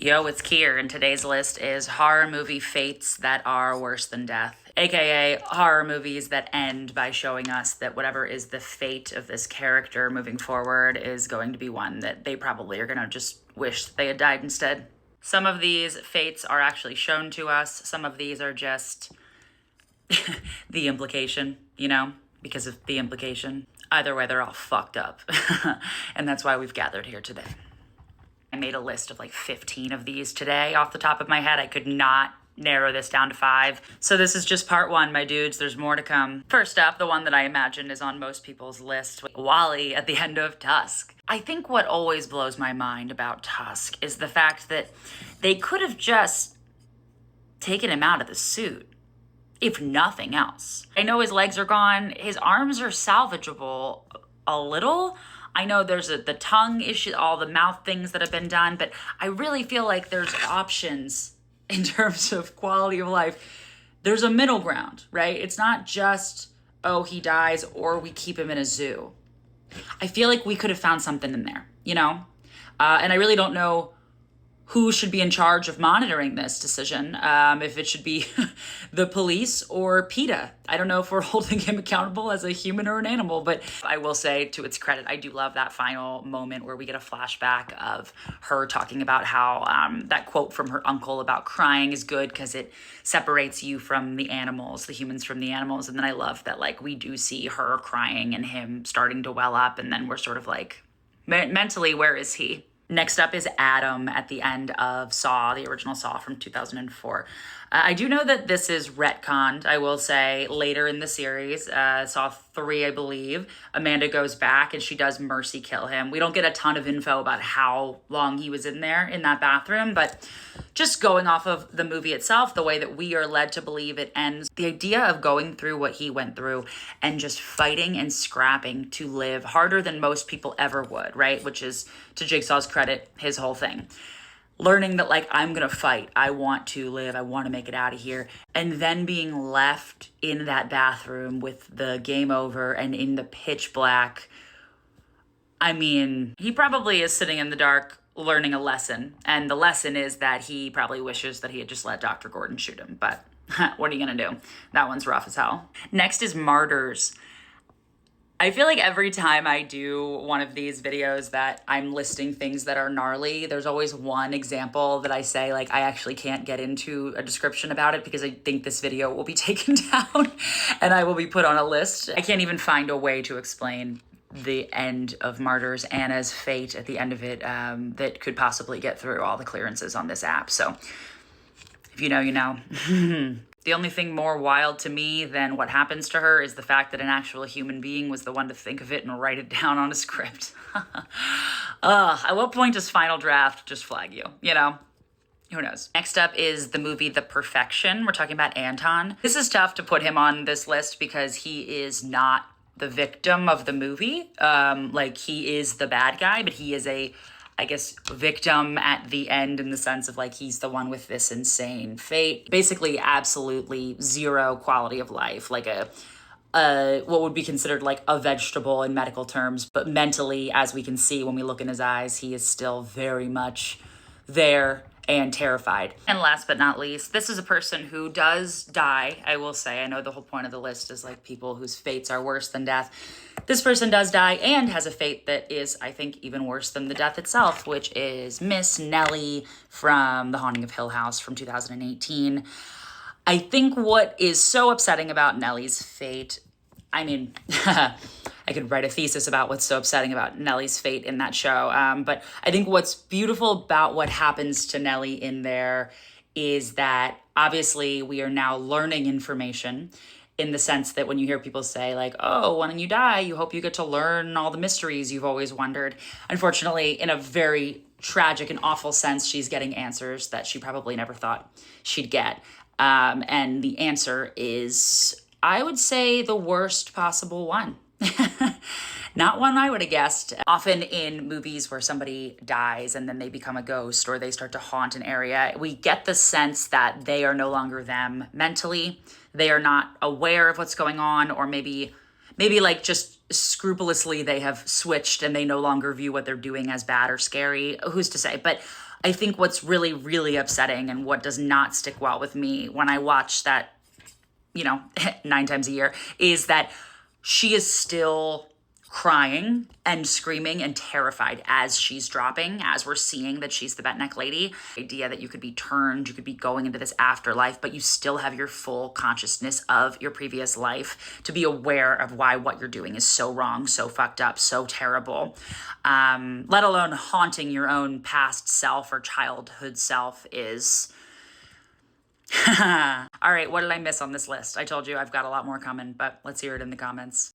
Yo, it's Kier, and today's list is horror movie fates that are worse than death, aka horror movies that end by showing us that whatever is the fate of this character moving forward is going to be one that they probably are going to just wish that they had died instead. Some of these fates are actually shown to us, some of these are just the implication, because of the implication. Either way, they're all fucked up. And that's why we've gathered here today. I made a list of like 15 of these today off the top of my head. I could not narrow this down to 5. So this is just part 1, my dudes. There's more to come. First up, the one that I imagine is on most people's list, Wally at the end of Tusk. I think what always blows my mind about Tusk is the fact that they could have just taken him out of the suit, if nothing else. I know his legs are gone. His arms are salvageable a little. I know there's the tongue issue, all the mouth things that have been done, but I really feel like there's options in terms of quality of life. There's a middle ground, right? It's not just, oh, he dies or we keep him in a zoo. I feel like we could have found something in there, And I really don't know who should be in charge of monitoring this decision, if it should be the police or PETA. I don't know if we're holding him accountable as a human or an animal, but I will say, to its credit, I do love that final moment where we get a flashback of her talking about how that quote from her uncle about crying is good because it separates you from the animals, the humans from the animals. And then I love that, we do see her crying and him starting to well up, and then we're sort of like, mentally, where is he? Next up is Adam at the end of Saw, the original Saw from 2004. I do know that this is retconned, I will say, later in the series. Saw 3, I believe. Amanda goes back and she does mercy kill him. We don't get a ton of info about how long he was in there in that bathroom, but just going off of the movie itself, the way that we are led to believe it ends, the idea of going through what he went through and just fighting and scrapping to live harder than most people ever would, right? Which is, to Jigsaw's credit, his whole thing. Learning that, I'm going to fight. I want to live. I want to make it out of here. And then being left in that bathroom with the game over and in the pitch black. I mean, he probably is sitting in the dark learning a lesson. And the lesson is that he probably wishes that he had just let Dr. Gordon shoot him. But what are you going to do? That one's rough as hell. Next is Martyrs. I feel like every time I do one of these videos that I'm listing things that are gnarly, there's always one example that I say, I actually can't get into a description about it because I think this video will be taken down and I will be put on a list. I can't even find a way to explain the end of Martyrs, Anna's fate at the end of it, that could possibly get through all the clearances on this app. So if you know, you know. The only thing more wild to me than what happens to her is the fact that an actual human being was the one to think of it and write it down on a script. At what point does Final Draft just flag you, Who knows? Next up is the movie The Perfection. We're talking about Anton. This is tough to put him on this list because he is not the victim of the movie. He is the bad guy, but he is a victim at the end in the sense of he's the one with this insane fate. Basically, absolutely zero quality of life, what would be considered a vegetable in medical terms. But mentally, as we can see when we look in his eyes, he is still very much there and terrified. And last but not least, this is a person who does die, I will say. I know the whole point of the list is people whose fates are worse than death. This person does die and has a fate that is, I think, even worse than the death itself, which is Miss Nellie from The Haunting of Hill House from 2018. I think what is so upsetting about Nellie's fate, I could write a thesis about what's so upsetting about Nellie's fate in that show. But I think what's beautiful about what happens to Nellie in there is that obviously we are now learning information in the sense that when you hear people say oh, when you die, you hope you get to learn all the mysteries you've always wondered. Unfortunately, in a very tragic and awful sense, she's getting answers that she probably never thought she'd get. And the answer is, I would say, the worst possible one. Not one I would have guessed. Often in movies where somebody dies and then they become a ghost or they start to haunt an area, we get the sense that they are no longer them mentally. They are not aware of what's going on, or maybe just scrupulously they have switched and they no longer view what they're doing as bad or scary. Who's to say? But I think what's really, really upsetting and what does not stick well with me when I watch that, 9 times a year, is that she is still crying and screaming and terrified as she's dropping, as we're seeing that she's the bent neck lady. The idea that you could be turned, you could be going into this afterlife, but you still have your full consciousness of your previous life to be aware of why what you're doing is so wrong, so fucked up, so terrible. Let alone haunting your own past self or childhood self is... All right, what did I miss on this list? I told you I've got a lot more coming, but let's hear it in the comments.